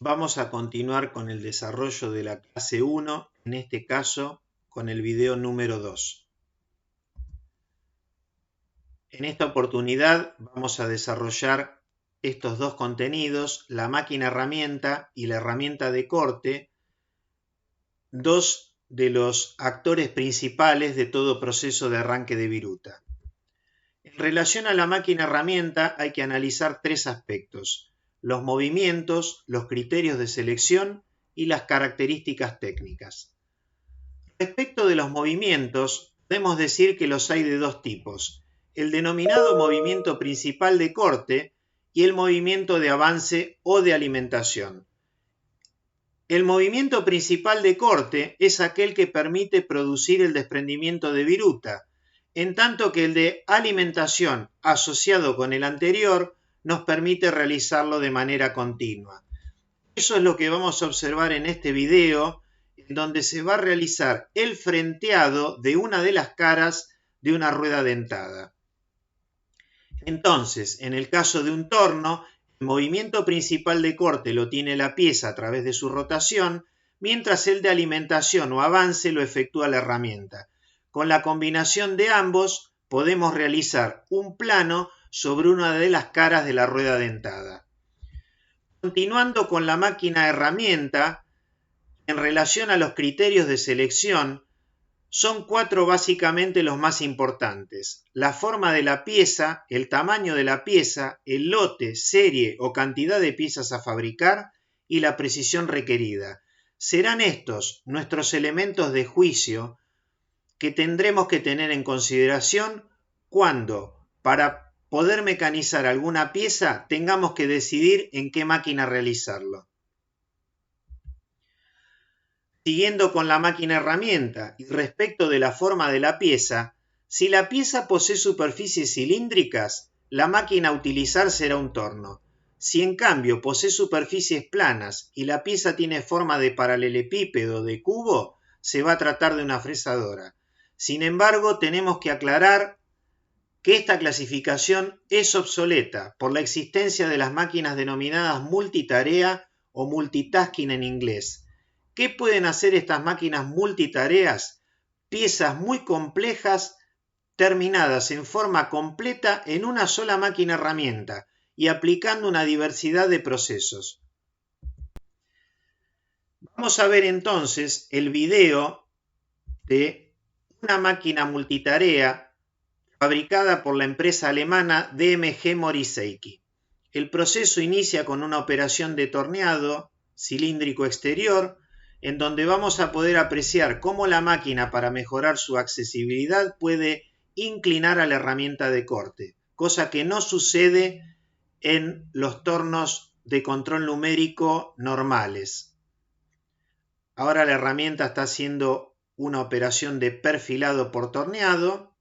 Vamos a continuar con el desarrollo de la clase 1, en este caso con el video número 2. En esta oportunidad vamos a desarrollar estos dos contenidos, la máquina herramienta y la herramienta de corte, dos de los actores principales de todo proceso de arranque de viruta. En relación a la máquina herramienta hay que analizar tres aspectos: los movimientos, los criterios de selección y las características técnicas. Respecto de los movimientos, podemos decir que los hay de dos tipos: el denominado movimiento principal de corte y el movimiento de avance o de alimentación. El movimiento principal de corte es aquel que permite producir el desprendimiento de viruta, en tanto que el de alimentación asociado con el anterior nos permite realizarlo de manera continua. Eso es lo que vamos a observar en este video, en donde se va a realizar el frenteado de una de las caras de una rueda dentada. Entonces, en el caso de un torno, el movimiento principal de corte lo tiene la pieza a través de su rotación, mientras el de alimentación o avance lo efectúa la herramienta. Con la combinación de ambos podemos realizar un plano sobre una de las caras de la rueda dentada. Continuando con la máquina herramienta, en relación a los criterios de selección, son cuatro básicamente los más importantes: la forma de la pieza, el tamaño de la pieza, el lote, serie o cantidad de piezas a fabricar y la precisión requerida. Serán estos nuestros elementos de juicio que tendremos que tener en consideración cuando, para poder mecanizar alguna pieza, tengamos que decidir en qué máquina realizarlo. Siguiendo con la máquina herramienta y respecto de la forma de la pieza, si la pieza posee superficies cilíndricas, la máquina a utilizar será un torno. Si en cambio posee superficies planas y la pieza tiene forma de paralelepípedo o de cubo, se va a tratar de una fresadora. Sin embargo, tenemos que aclarar que esta clasificación es obsoleta por la existencia de las máquinas denominadas multitarea o multitasking en inglés. ¿Qué pueden hacer estas máquinas multitareas? Piezas muy complejas terminadas en forma completa en una sola máquina herramienta y aplicando una diversidad de procesos. Vamos a ver entonces el video de una máquina multitarea fabricada por la empresa alemana DMG Mori Seiki. El proceso inicia con una operación de torneado cilíndrico exterior, en donde vamos a poder apreciar cómo la máquina, para mejorar su accesibilidad, puede inclinar a la herramienta de corte, cosa que no sucede en los tornos de control numérico normales. Ahora la herramienta está haciendo una operación de perfilado por torneado.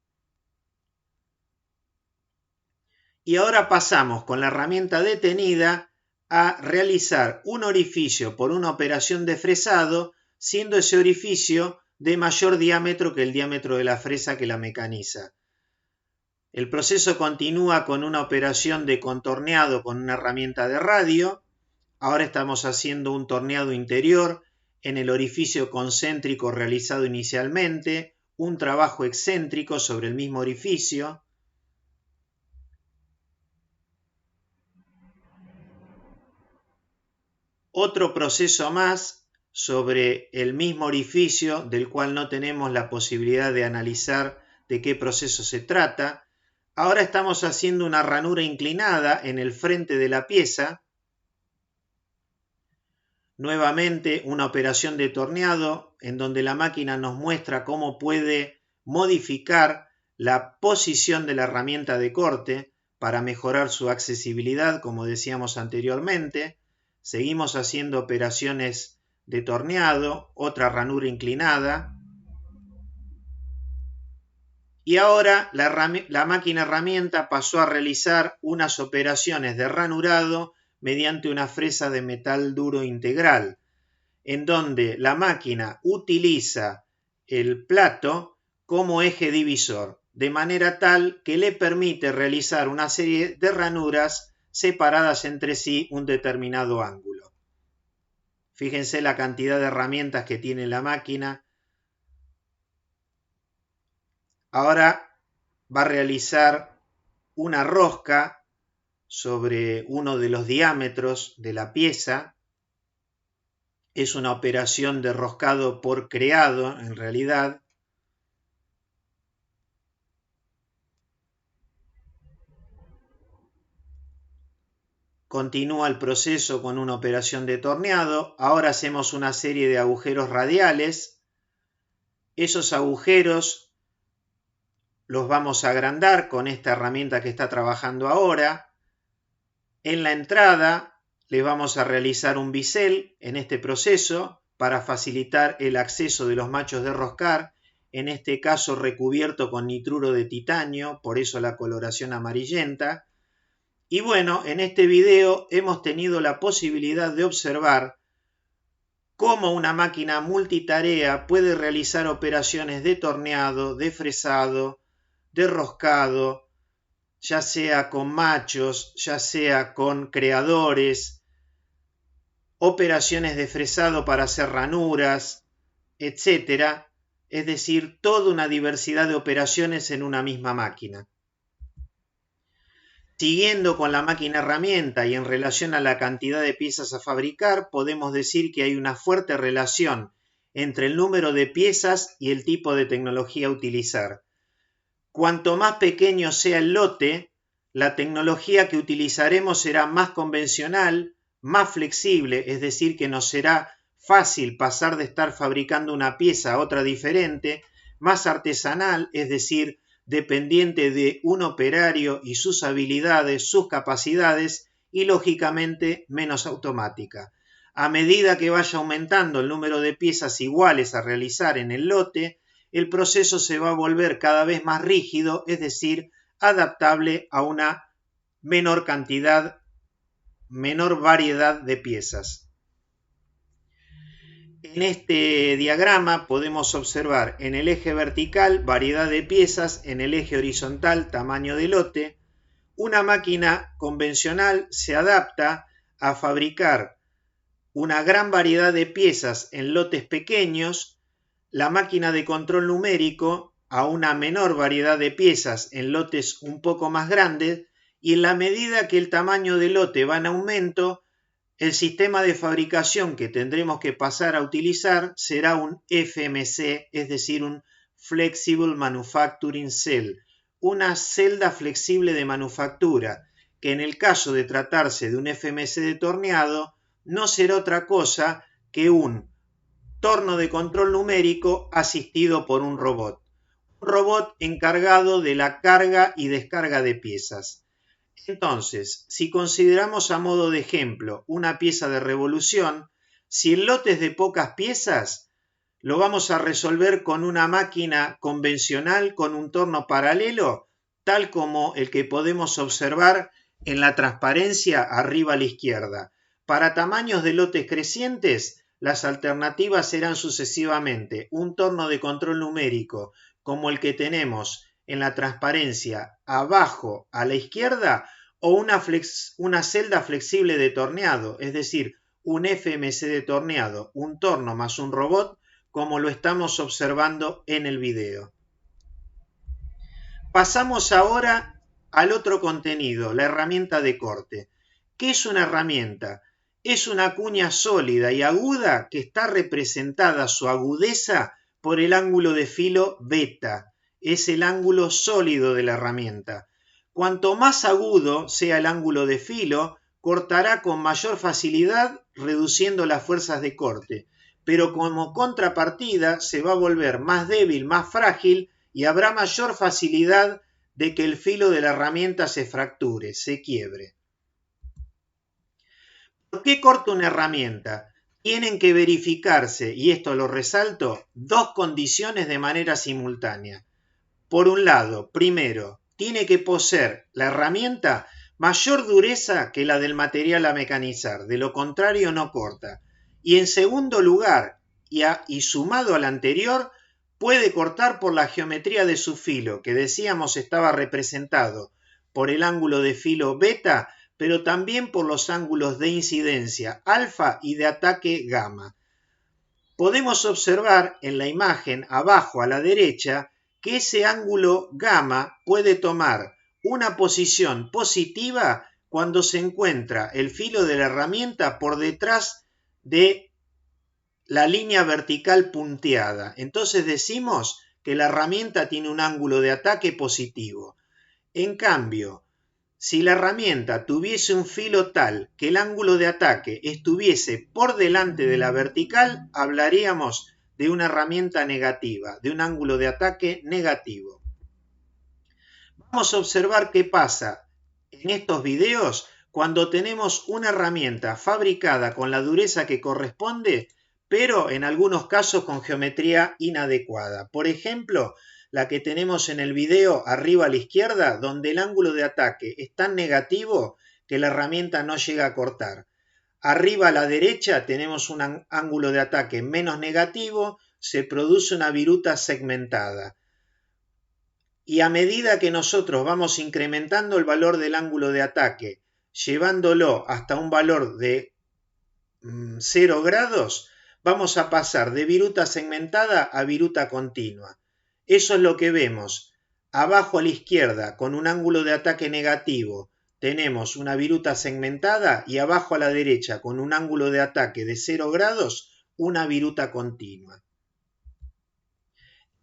Y ahora pasamos con la herramienta detenida a realizar un orificio por una operación de fresado, siendo ese orificio de mayor diámetro que el diámetro de la fresa que la mecaniza. El proceso continúa con una operación de contorneado con una herramienta de radio. Ahora estamos haciendo un torneado interior en el orificio concéntrico realizado inicialmente, un trabajo excéntrico sobre el mismo orificio. Otro proceso más sobre el mismo orificio, del cual no tenemos la posibilidad de analizar de qué proceso se trata. Ahora estamos haciendo una ranura inclinada en el frente de la pieza. Nuevamente una operación de torneado en donde la máquina nos muestra cómo puede modificar la posición de la herramienta de corte para mejorar su accesibilidad, como decíamos anteriormente. Seguimos haciendo operaciones de torneado, otra ranura inclinada. Y ahora la máquina herramienta pasó a realizar unas operaciones de ranurado mediante una fresa de metal duro integral, en donde la máquina utiliza el plato como eje divisor, de manera tal que le permite realizar una serie de ranuras separadas entre sí un determinado ángulo. Fíjense la cantidad de herramientas que tiene la máquina. Ahora va a realizar una rosca sobre uno de los diámetros de la pieza. Es una operación de roscado por creado en realidad. Continúa el proceso con una operación de torneado. Ahora hacemos una serie de agujeros radiales. Esos agujeros los vamos a agrandar con esta herramienta que está trabajando ahora. En la entrada le vamos a realizar un bisel en este proceso para facilitar el acceso de los machos de roscar, en este caso recubierto con nitruro de titanio, por eso la coloración amarillenta. Y bueno, en este video hemos tenido la posibilidad de observar cómo una máquina multitarea puede realizar operaciones de torneado, de fresado, de roscado, ya sea con machos, ya sea con creadores, operaciones de fresado para hacer ranuras, etc. Es decir, toda una diversidad de operaciones en una misma máquina. Siguiendo con la máquina herramienta y en relación a la cantidad de piezas a fabricar, podemos decir que hay una fuerte relación entre el número de piezas y el tipo de tecnología a utilizar. Cuanto más pequeño sea el lote, la tecnología que utilizaremos será más convencional, más flexible, es decir, que nos será fácil pasar de estar fabricando una pieza a otra diferente, más artesanal, es decir, dependiente de un operario y sus habilidades, sus capacidades y lógicamente menos automática. A medida que vaya aumentando el número de piezas iguales a realizar en el lote, el proceso se va a volver cada vez más rígido, es decir, adaptable a una menor cantidad, menor variedad de piezas. En este diagrama podemos observar en el eje vertical variedad de piezas, en el eje horizontal tamaño de lote. Una máquina convencional se adapta a fabricar una gran variedad de piezas en lotes pequeños, la máquina de control numérico a una menor variedad de piezas en lotes un poco más grandes, y en la medida que el tamaño del lote va en aumento, el sistema de fabricación que tendremos que pasar a utilizar será un FMC, es decir, un Flexible Manufacturing Cell, una celda flexible de manufactura, que en el caso de tratarse de un FMC de torneado, no será otra cosa que un torno de control numérico asistido por un robot encargado de la carga y descarga de piezas. Entonces, si consideramos a modo de ejemplo una pieza de revolución, si el lote es de pocas piezas, lo vamos a resolver con una máquina convencional con un torno paralelo, tal como el que podemos observar en la transparencia arriba a la izquierda. Para tamaños de lotes crecientes, las alternativas serán sucesivamente un torno de control numérico como el que tenemos en la transparencia abajo a la izquierda, o una celda flexible de torneado, es decir, un FMC de torneado, un torno más un robot, como lo estamos observando en el video. Pasamos ahora al otro contenido, la herramienta de corte. ¿Qué es una herramienta? Es una cuña sólida y aguda que está representada su agudeza por el ángulo de filo beta. Es el ángulo sólido de la herramienta. Cuanto más agudo sea el ángulo de filo, cortará con mayor facilidad, reduciendo las fuerzas de corte, pero como contrapartida se va a volver más débil, más frágil, y habrá mayor facilidad de que el filo de la herramienta se fracture, se quiebre. ¿Por qué corta una herramienta? Tienen que verificarse, y esto lo resalto, dos condiciones de manera simultánea. Por un lado, primero, tiene que poseer la herramienta mayor dureza que la del material a mecanizar, de lo contrario no corta. Y en segundo lugar, y sumado al anterior, puede cortar por la geometría de su filo, que decíamos estaba representado por el ángulo de filo beta, pero también por los ángulos de incidencia alfa y de ataque gamma. Podemos observar en la imagen abajo a la derecha que ese ángulo gamma puede tomar una posición positiva cuando se encuentra el filo de la herramienta por detrás de la línea vertical punteada. Entonces decimos que la herramienta tiene un ángulo de ataque positivo. En cambio, si la herramienta tuviese un filo tal que el ángulo de ataque estuviese por delante de la vertical, hablaríamos de una herramienta negativa, de un ángulo de ataque negativo. Vamos a observar qué pasa en estos videos cuando tenemos una herramienta fabricada con la dureza que corresponde, pero en algunos casos con geometría inadecuada. Por ejemplo, la que tenemos en el video arriba a la izquierda, donde el ángulo de ataque es tan negativo que la herramienta no llega a cortar. Arriba a la derecha tenemos un ángulo de ataque menos negativo, se produce una viruta segmentada. Y a medida que nosotros vamos incrementando el valor del ángulo de ataque, llevándolo hasta un valor de 0 grados, vamos a pasar de viruta segmentada a viruta continua. Eso es lo que vemos. Abajo a la izquierda, con un ángulo de ataque negativo, tenemos una viruta segmentada y abajo a la derecha, con un ángulo de ataque de 0 grados, una viruta continua.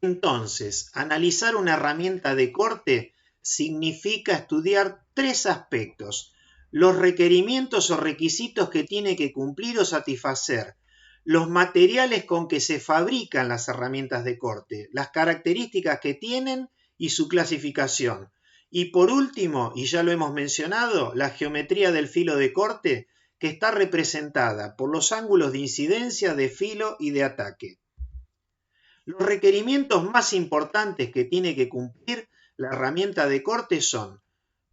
Entonces, analizar una herramienta de corte significa estudiar tres aspectos: los requerimientos o requisitos que tiene que cumplir o satisfacer, los materiales con que se fabrican las herramientas de corte, las características que tienen y su clasificación. Y por último, y ya lo hemos mencionado, la geometría del filo de corte, que está representada por los ángulos de incidencia, de filo y de ataque. Los requerimientos más importantes que tiene que cumplir la herramienta de corte son: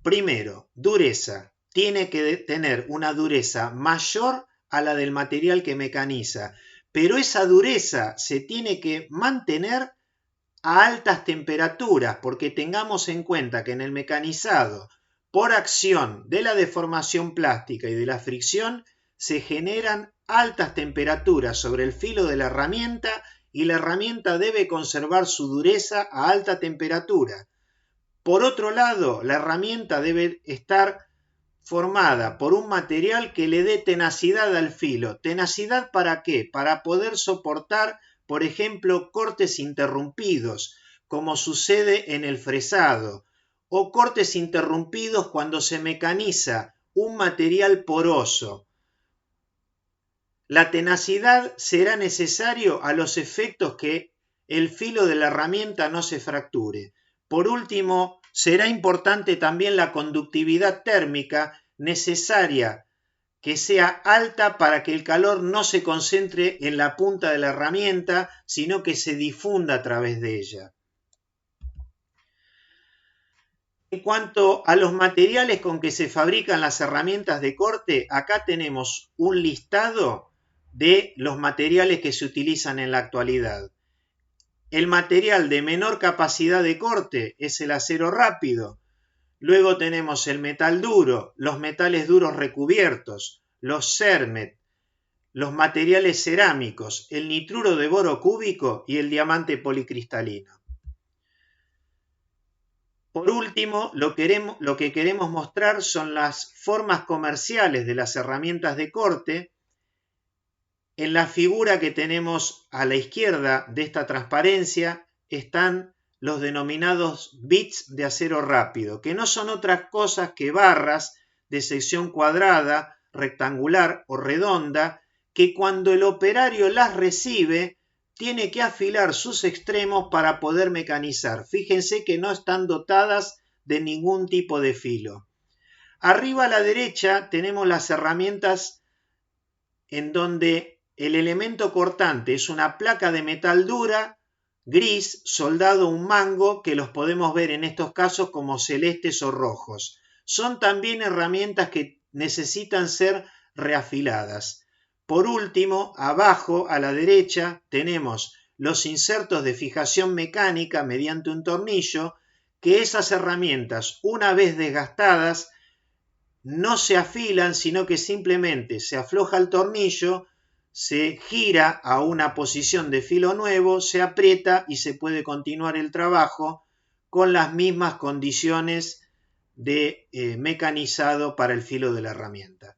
primero, dureza. Tiene que tener una dureza mayor a la del material que mecaniza, pero esa dureza se tiene que mantener a altas temperaturas, porque tengamos en cuenta que en el mecanizado, por acción de la deformación plástica y de la fricción, se generan altas temperaturas sobre el filo de la herramienta y la herramienta debe conservar su dureza a alta temperatura. Por otro lado, la herramienta debe estar formada por un material que le dé tenacidad al filo. ¿Tenacidad para qué? Para poder soportar, por ejemplo, cortes interrumpidos, como sucede en el fresado, o cortes interrumpidos cuando se mecaniza un material poroso. La tenacidad será necesario a los efectos que el filo de la herramienta no se fracture. Por último, será importante también la conductividad térmica necesaria que sea alta para que el calor no se concentre en la punta de la herramienta, sino que se difunda a través de ella. En cuanto a los materiales con que se fabrican las herramientas de corte, acá tenemos un listado de los materiales que se utilizan en la actualidad. El material de menor capacidad de corte es el acero rápido. Luego tenemos el metal duro, los metales duros recubiertos, los cermet, los materiales cerámicos, el nitruro de boro cúbico y el diamante policristalino. Por último, lo que queremos mostrar son las formas comerciales de las herramientas de corte. En la figura que tenemos a la izquierda de esta transparencia están los denominados bits de acero rápido, que no son otras cosas que barras de sección cuadrada, rectangular o redonda, que cuando el operario las recibe, tiene que afilar sus extremos para poder mecanizar. Fíjense que no están dotadas de ningún tipo de filo. Arriba a la derecha tenemos las herramientas en donde el elemento cortante es una placa de metal dura, gris, soldado un mango, que los podemos ver en estos casos como celestes o rojos. Son también herramientas que necesitan ser reafiladas. Por último, abajo a la derecha tenemos los insertos de fijación mecánica mediante un tornillo, que esas herramientas, una vez desgastadas, no se afilan, sino que simplemente se afloja el tornillo, se gira a una posición de filo nuevo, se aprieta y se puede continuar el trabajo con las mismas condiciones de mecanizado para el filo de la herramienta.